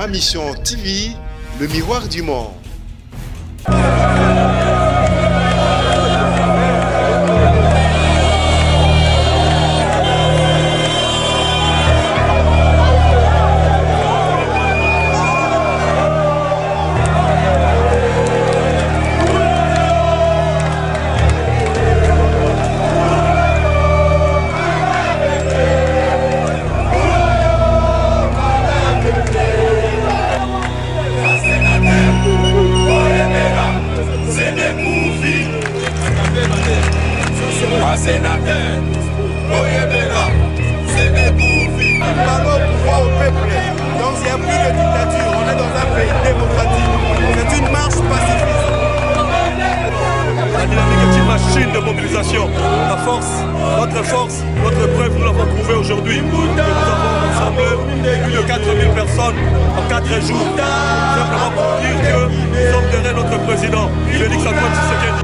Ma Mission TV, le miroir du monde. Donc il n'y a plus de dictature, on est dans un pays démocratique. C'est une marche pacifiste. La dynamique est une machine de mobilisation. La force, notre preuve, nous l'avons trouvée aujourd'hui. Nous avons rassemblé plus de 4000 personnes en 4 jours. Simplement pour dire que nous sommes derrière notre président, Félix Antoine Tshisekedi.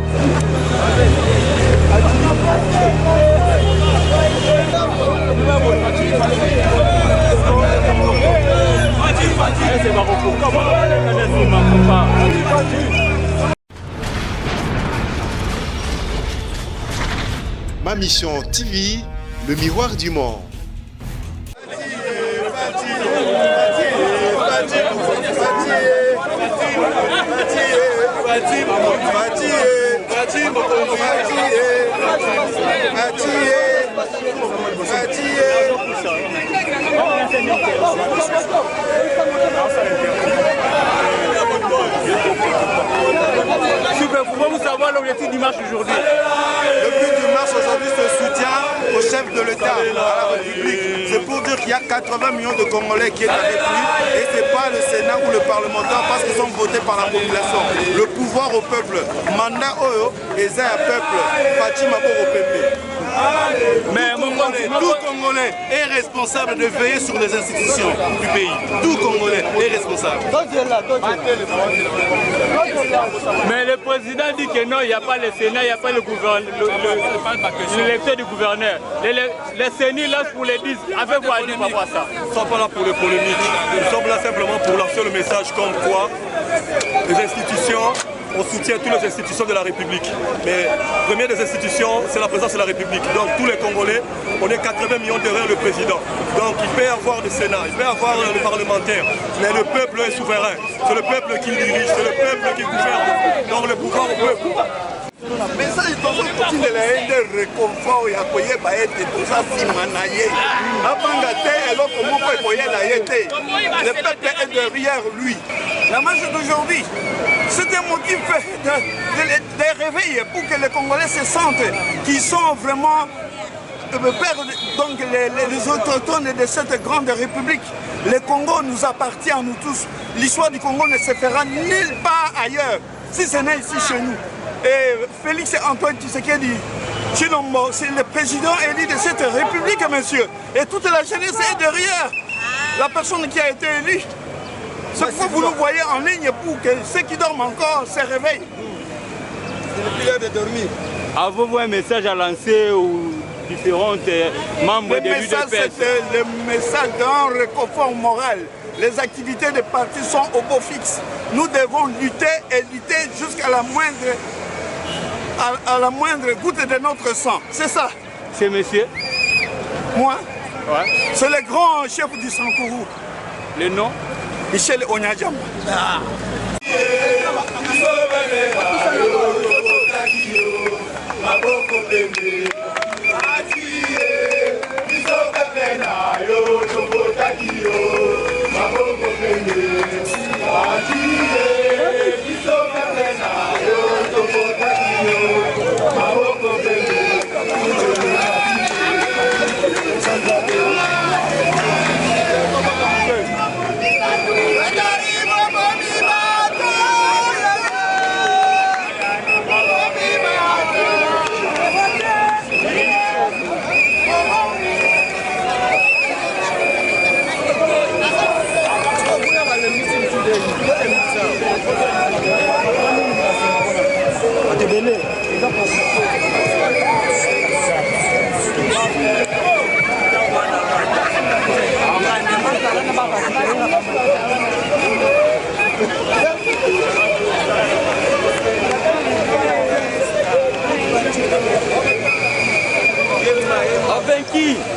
Ma Mission TV, le miroir du monde. Pouvez-vous savoir l'objectif du marche aujourd'hui? Le but du marche aujourd'hui, c'est le soutien au chef de l'État, à la République. C'est pour dire qu'il y a 80 millions de Congolais qui est avec lui et ce n'est pas le Sénat ou le parlementaire parce qu'ils sont votés par la population. Le pouvoir au peuple. Mandat Oyo et Zaya peuple. Fatima Boro Pembe. Mais tout Congolais est responsable de veiller sur les institutions du pays. Tout Congolais est responsable. Mais le président dit que non, il n'y a pas le Sénat, il n'y a pas le gouverneur, l'électeur du gouverneur. Les CENI lancent pour les 10. Avec quoi dire par rapport à ça? Nous ne sommes pas là pour les polémiques. Nous sommes là simplement pour lancer le message comme quoi les institutions, on soutient toutes les institutions de la République. Mais la première des institutions, c'est la présence de la République. Donc tous les Congolais, on est 80 millions derrière le président. Donc il peut y avoir le Sénat, il peut y avoir les parlementaires. Mais le peuple est souverain. C'est le peuple qui dirige, c'est le peuple qui gouverne. Donc le pouvoir au peuple. Mais ça, il faut continuer de réconfort. Il y a tout ça, le peuple est derrière lui. La marche d'aujourd'hui, c'est un motif de réveil pour que les Congolais se sentent qu'ils sont vraiment donc les autochtones de cette grande république. Le Congo nous appartient à nous tous. L'histoire du Congo ne se fera nulle part ailleurs, si ce n'est ici chez nous. Et Félix Antoine Tshisekedi Tshilombo, c'est le président élu de cette république, monsieur. Et toute la jeunesse est derrière la personne qui a été élue. C'est pourquoi vous nous voyez en ligne pour que ceux qui dorment encore se réveillent. C'est le plus de dormir. Avez-vous un message à lancer aux différents membres de l'UDPS? C'est le message d'un réconfort moral. Les activités des partis sont au beau fixe. Nous devons lutter et lutter jusqu'à la moindre goutte de notre sang. C'est ça. C'est monsieur? Moi? Ouais. C'est le grand chef du Sankourou. Le nom? Michel Onyadjam. Ah.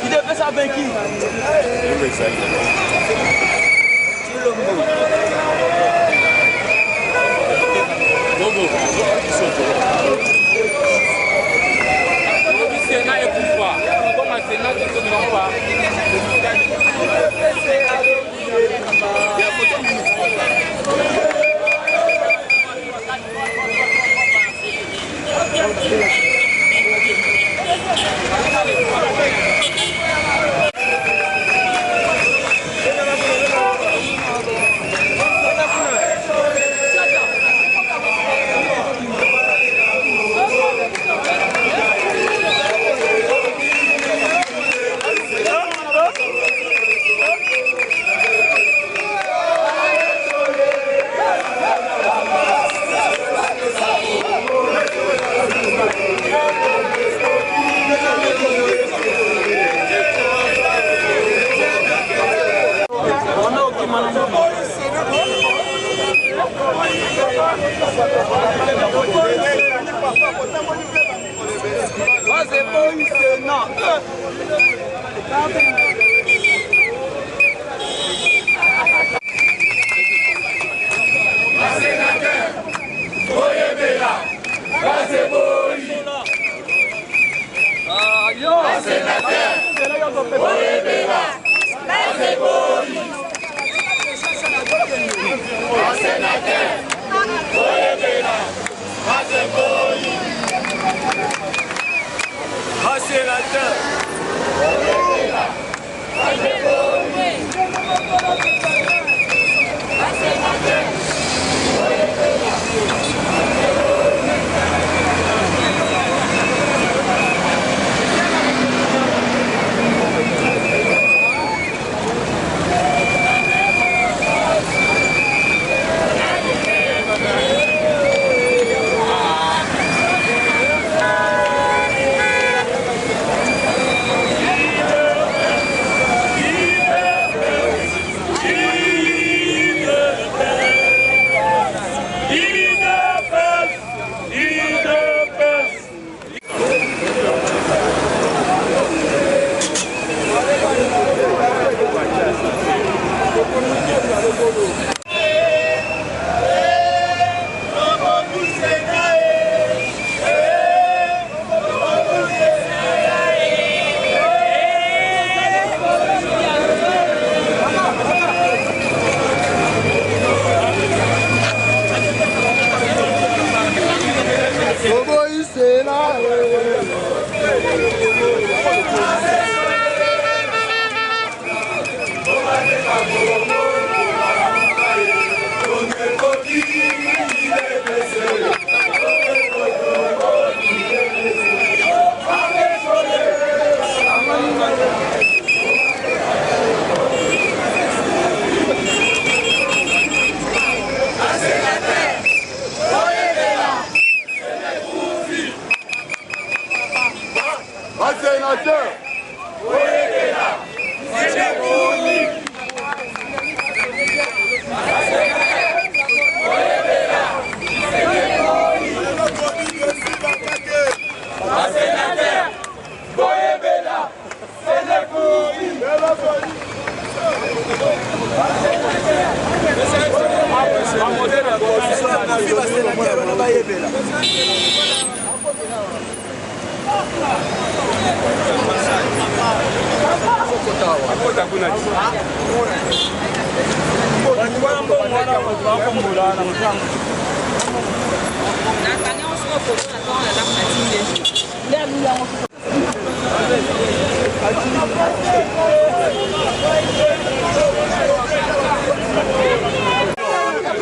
Il devait ça vaincu. Sénat est pouvoir. Comme un Sénat, je ne comprends pas.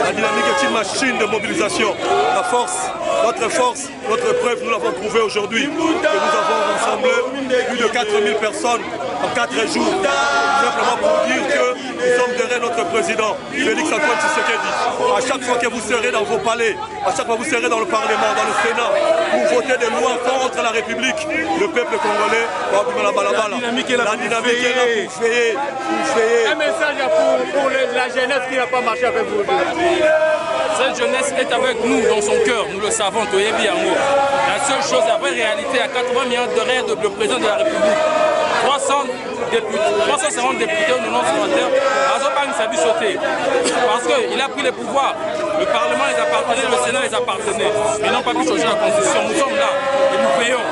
La dynamique est une machine de mobilisation. La force, notre preuve, nous l'avons prouvé aujourd'hui. Que nous avons rassemblé plus de 4000 personnes en 4 jours. Simplement pour dire que nous sommes derrière notre président, Félix Antoine Tshisekedi. À chaque fois que vous serez dans vos palais, à chaque fois que vous serez dans le Parlement, dans le Sénat, vous votez des lois contre la République, le peuple congolais va la dynamique est là pour veiller. Un message pour la jeunesse qui n'a pas marché avec vous. Cette jeunesse est avec nous dans son cœur, nous le savons, Toyebi Yango. La seule chose, la vraie réalité, à 80 millions de rêves, le président de la République. 350 députés ou 90 sénateurs, parce qu'il a pris le pouvoir. Le Parlement les appartenait, le Sénat les appartenait. Ils n'ont pas pu changer la Constitution. Nous sommes là et nous payons.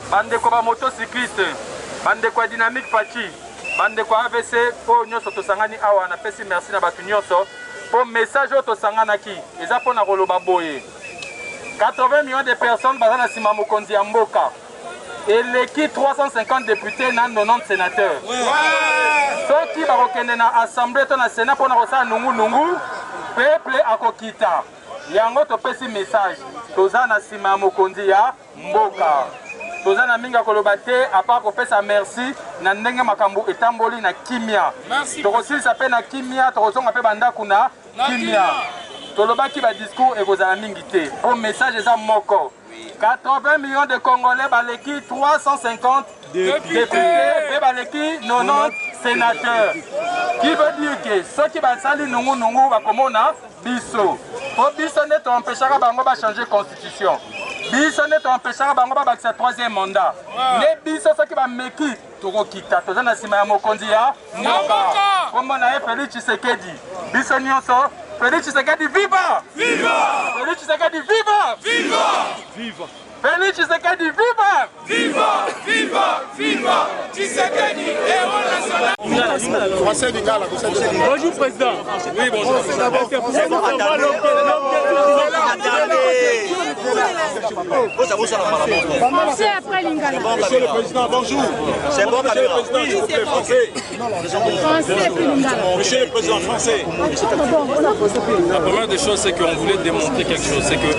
Bandeko ba motocycliste, bandeko ya Dynamique Fachi, bandeko ya AVC, po nyonso tosangani awa na pesi merci na batu nyonso, po message o tosangana ki, eza po na koloba boye. 80 millions de personnes baza na sima mokonzi ya mboka. Eleki 350 députés na 90 sénateurs. Soki bakokende na assemblée to na sénat po na kosala nungu, peuple akokita. Yango topesi message, toza na sima ya mokonzi ya mboka. Toza na minga koloba te apa kopesa merci na ndenge makambo etamboli na kimia. Tokosilisa pe na kimia, tokosonga pe bandako na kimia. Tolobaki ba discours ekozala mingi te. Pour message eza moko. 80 millions de Congolais baleki 350 députés et baleki 90 sénateurs. Qui veut dire que ceux qui basali nungu bakomona biso. Po biso ne empêchera bango ba changer constitution. biso nde toempêchaka bango babakisa 3e mandat nde biso soki bameki tokokita toza na nsima ya mokonzi ya mboka kombo na ye Félix Tshisekedi biso nyonso Félix Tshisekedi viva! Viva! Félix Tshisekedi viva! Viva! Viva! Félix Tshisekedi viva! Viva! Viva! Viva! Tshisekedi héros national! Bonjour président. Oui, bonjour. Monsieur le Président, bonjour. C'est bon, Monsieur le Président, s'il vous plaît, français. Monsieur le Président français. La première des choses, c'est qu'on voulait démontrer quelque chose. C'est que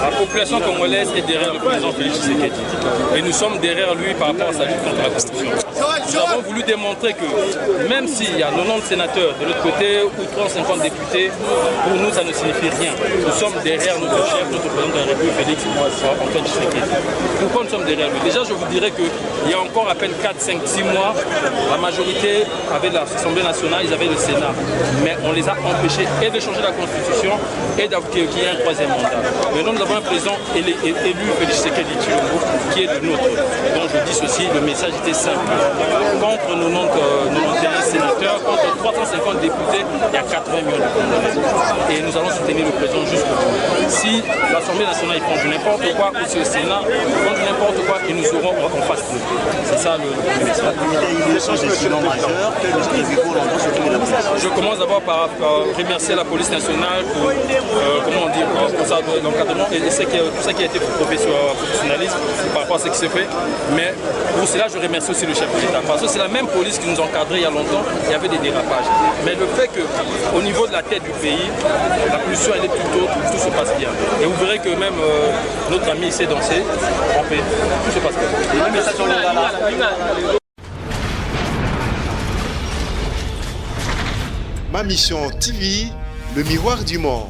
la population congolaise est derrière le président Félix Tshisekedi. Et nous sommes derrière lui par rapport à sa lutte contre la corruption. Nous avons voulu démontrer que même s'il y a 90 sénateurs de l'autre côté ou 350 députés, pour nous, ça ne signifie rien. Nous sommes derrière notre chef, notre président de la République, Félix Antoine Tshisekedi. Pourquoi nous sommes derrière lui? Déjà, je vous dirais qu'il y a encore à peine 4, 5, 6 mois, la majorité avait l'Assemblée nationale, ils avaient le Sénat. Mais on les a empêchés et de changer la Constitution et qu'il y ait un 3e mandat. Maintenant, nous avons un président élu, Félix Tshisekedi Tshilombo, qui est le nôtre. Donc je dis ceci, le message était simple. Contre 91 sénateurs, contre 350 députés, il y a 80 millions de Congolais. Et nous allons soutenir le président jusqu'au bout. Si l'Assemblée nationale ils font du n'importe quoi, ou si le Sénat ils font du n'importe quoi, et nous aurons en face de nous. C'est ça le message. Je commence d'abord par remercier la police nationale pour, pour ça, l'encadrement et tout ça qui a été professionnalisme par rapport à ce qui se fait. Mais pour cela, je remercie aussi le chef de l'État. Parce que c'est la même police qui nous a encadrés il y a longtemps, il y avait des dérapages. Mais le fait qu'au niveau de la tête du pays, la pollution elle est plutôt, tout se passe bien. Et vous verrez que même notre ami sait danser en paix. Tout se passe bien. Ma mission TV, le miroir du monde.